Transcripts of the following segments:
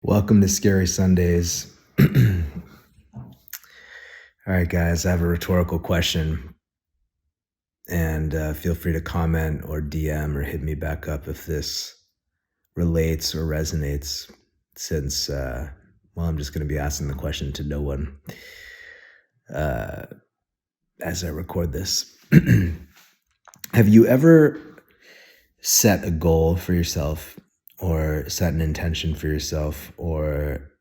Welcome to Scary Sundays. All right, guys, I have a rhetorical question, and feel free to comment or DM or hit me back up if this relates or resonates, since, I'm just going to be asking the question to no one as I record this. Have you ever set a goal for yourself, or set an intention for yourself, or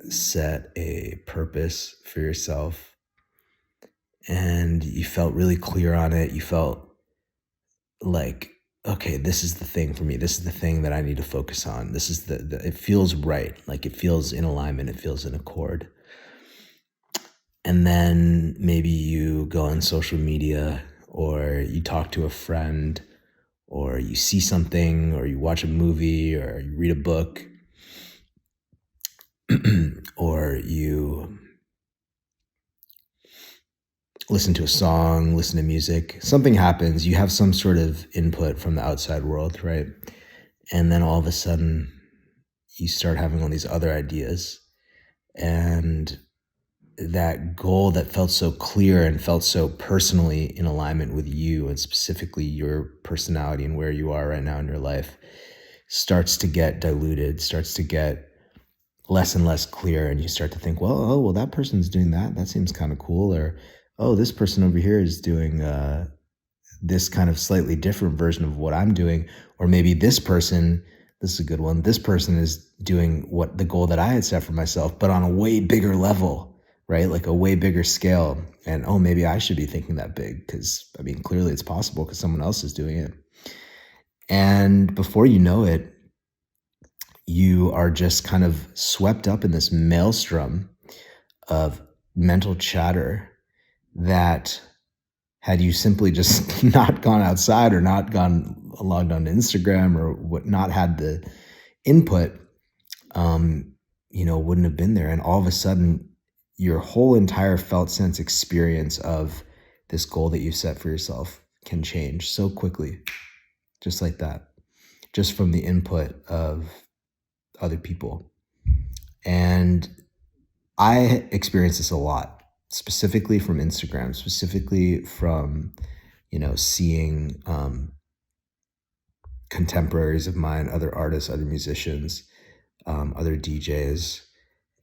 set a purpose for yourself, and you felt really clear on it? You felt like, okay, this is the thing for me. This is the thing that I need to focus on. This is it feels right. Like it feels in alignment. It feels in accord. And then maybe you go on social media, or you talk to a friend, or you see something, or you watch a movie, or you read a book, or you listen to a song, listen to music. Something happens. You have some sort of input from the outside world, right? And then all of a sudden, you start having all these other ideas. And that goal that felt so clear and felt so personally in alignment with you, and specifically your personality and where you are right now in your life, starts to get diluted, starts to get less and less clear. And you start to think, well, that person's doing that. That seems kind of cool. Or, oh, this person over here is doing this kind of slightly different version of what I'm doing. Or maybe this person, this is a good one, this person is doing what the goal that I had set for myself, but on a way bigger level, right? Like a way bigger scale. And, oh, maybe I should be thinking that big, because, I mean, clearly it's possible because someone else is doing it. And before you know it, you are just kind of swept up in this maelstrom of mental chatter that, had you simply just not gone outside, or not logged on to Instagram, or not had the input, wouldn't have been there. And all of a sudden, your whole entire felt sense experience of this goal that you set for yourself can change so quickly, just like that, just from the input of other people. And I experience this a lot, specifically from Instagram, specifically from, seeing contemporaries of mine, other artists, other musicians, other DJs,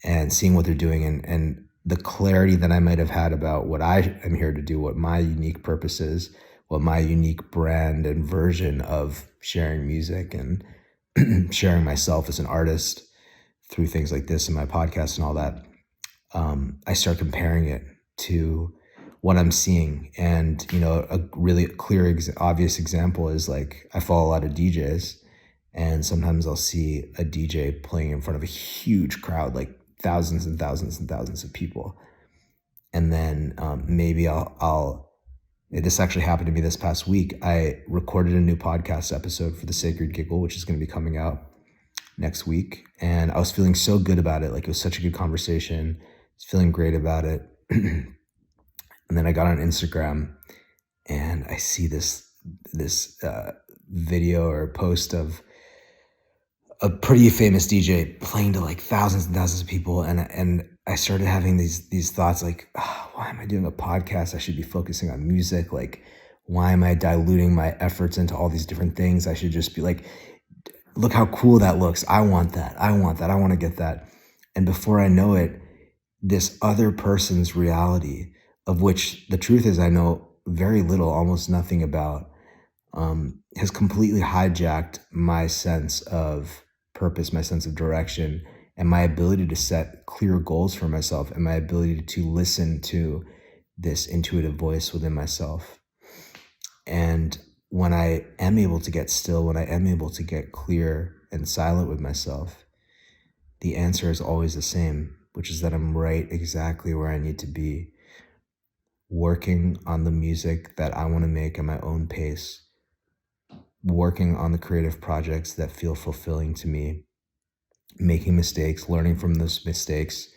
and seeing what they're doing, and the clarity that I might have had about what I am here to do, what my unique purpose is, what my unique brand and version of sharing music and sharing myself as an artist through things like this and my podcast and all that. I start comparing it to what I'm seeing. And, a really clear, obvious example is, like, I follow a lot of DJs, and sometimes I'll see a DJ playing in front of a huge crowd, like thousands and thousands and thousands of people. And then maybe this actually happened to me this past week. I recorded a new podcast episode for the Sacred Giggle, which is going to be coming out next week. And I was feeling so good about it. Like, it was such a good conversation. I was feeling great about it. And then I got on Instagram, and I see this video or post of a pretty famous DJ playing to like thousands and thousands of people. And I started having these thoughts like, oh, why am I doing a podcast? I should be focusing on music. Like, why am I diluting my efforts into all these different things? I should just be like, look how cool that looks. I want that. I want to get that. And before I know it, this other person's reality, of which the truth is I know very little, almost nothing about, has completely hijacked my sense of purpose, my sense of direction, and my ability to set clear goals for myself, and my ability to listen to this intuitive voice within myself. And when I am able to get still, when I am able to get clear and silent with myself, the answer is always the same, which is that I'm right exactly where I need to be, working on the music that I want to make at my own pace, working on the creative projects that feel fulfilling to me, making mistakes, learning from those mistakes,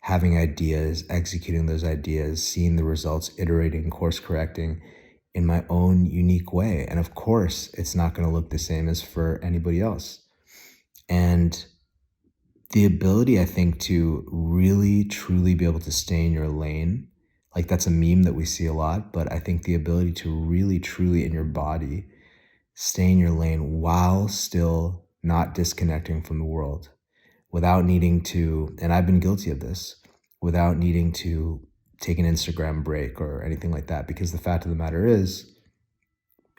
having ideas, executing those ideas, seeing the results, iterating, course correcting in my own unique way. And of course, it's not going to look the same as for anybody else. And the ability, I think, to really truly be able to stay in your lane, like that's a meme that we see a lot, but I think the ability to really truly in your body stay in your lane while still not disconnecting from the world, without needing to, and I've been guilty of this, without needing to take an Instagram break or anything like that, because the fact of the matter is,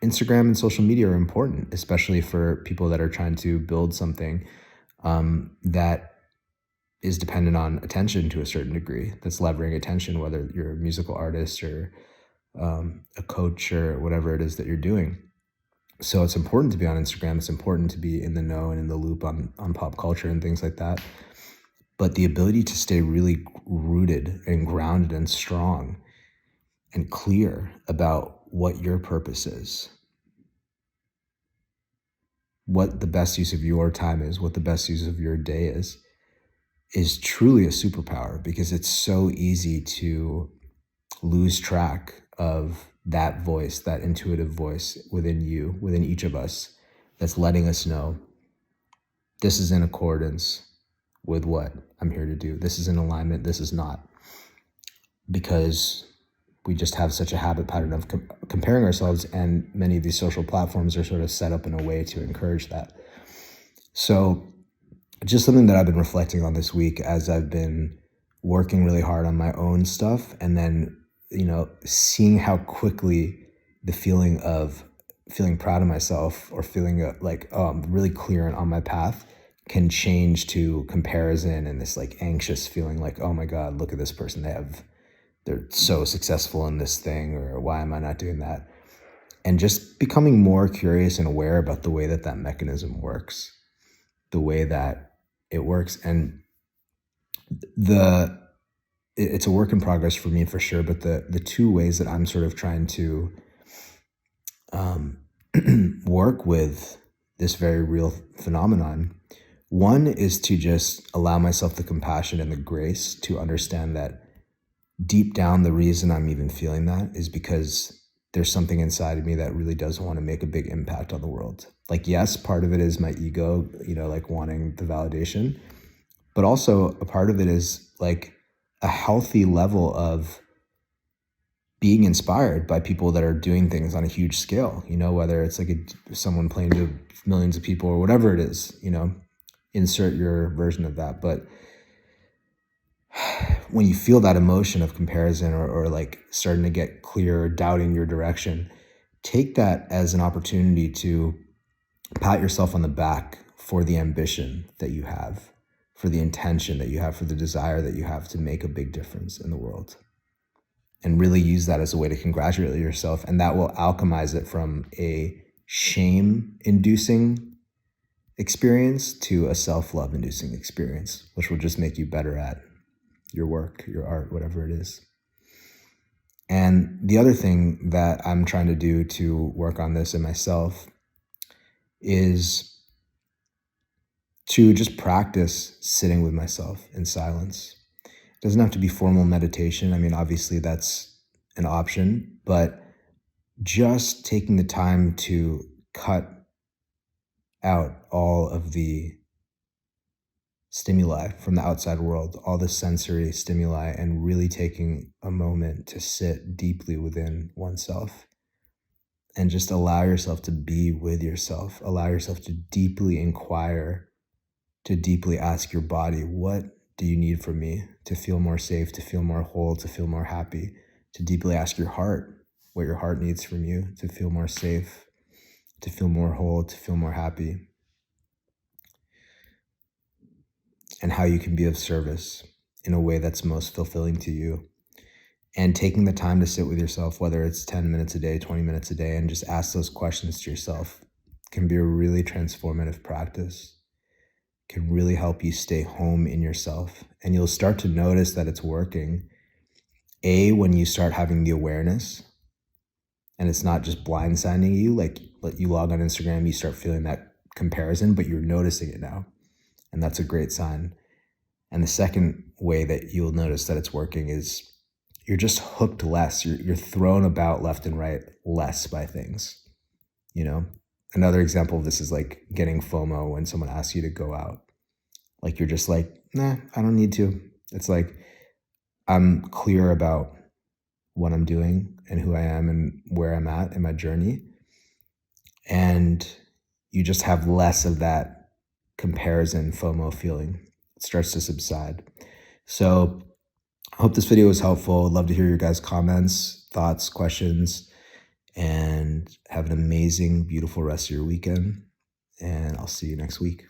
Instagram and social media are important, especially for people that are trying to build something that is dependent on attention to a certain degree, that's levering attention, whether you're a musical artist or a coach or whatever it is that you're doing. So it's important to be on Instagram. It's important to be in the know and in the loop on pop culture and things like that. But the ability to stay really rooted and grounded and strong and clear about what your purpose is, what the best use of your time is, what the best use of your day is truly a superpower, because it's so easy to lose track of that voice, that intuitive voice within you, within each of us, that's letting us know this is in accordance with what I'm here to do. This is in alignment. This is not. Because we just have such a habit pattern of comparing ourselves, and many of these social platforms are sort of set up in a way to encourage that. So just something that I've been reflecting on this week as I've been working really hard on my own stuff, and then, seeing how quickly the feeling of feeling proud of myself or feeling like, oh, I'm really clear and on my path can change to comparison and this like anxious feeling like, oh my God, look at this person. They're so successful in this thing, or why am I not doing that? And just becoming more curious and aware about the way that mechanism works, the way that it works. And it's a work in progress for me for sure, but the two ways that I'm sort of trying to work with this very real phenomenon, one is to just allow myself the compassion and the grace to understand that deep down, the reason I'm even feeling that is because there's something inside of me that really does want to make a big impact on the world. Like, yes, part of it is my ego, like wanting the validation, but also a part of it is like a healthy level of being inspired by people that are doing things on a huge scale, whether it's like someone playing to millions of people or whatever it is, insert your version of that. But when you feel that emotion of comparison or like starting to get clear or doubting your direction, take that as an opportunity to pat yourself on the back for the ambition that you have, for the intention that you have, for the desire that you have to make a big difference in the world. And really use that as a way to congratulate yourself. And that will alchemize it from a shame-inducing experience to a self-love inducing experience, which will just make you better at your work, your art, whatever it is. And the other thing that I'm trying to do to work on this in myself is to just practice sitting with myself in silence. It doesn't have to be formal meditation. I mean, obviously that's an option, but just taking the time to cut out all of the stimuli from the outside world, all the sensory stimuli, and really taking a moment to sit deeply within oneself and just allow yourself to be with yourself. Allow yourself to deeply inquire, to deeply ask your body, what do you need from me to feel more safe, to feel more whole, to feel more happy? To deeply ask your heart what your heart needs from you to feel more safe, to feel more whole, to feel more happy. And how you can be of service in a way that's most fulfilling to you. And taking the time to sit with yourself, whether it's 10 minutes a day, 20 minutes a day, and just ask those questions to yourself can be a really transformative practice, can really help you stay home in yourself. And you'll start to notice that it's working. When you start having the awareness, and it's not just blindsiding you, like you log on Instagram, you start feeling that comparison, but you're noticing it now. And that's a great sign. And the second way that you'll notice that it's working is you're just hooked less. You're thrown about left and right less by things. Another example of this is like getting FOMO when someone asks you to go out. Like you're just like, nah, I don't need to. It's like I'm clear about what I'm doing and who I am and where I'm at in my journey. And you just have less of that comparison FOMO feeling. It starts to subside. So I hope this video was helpful. I'd love to hear your guys' comments, thoughts, questions, and have an amazing, beautiful rest of your weekend. And I'll see you next week.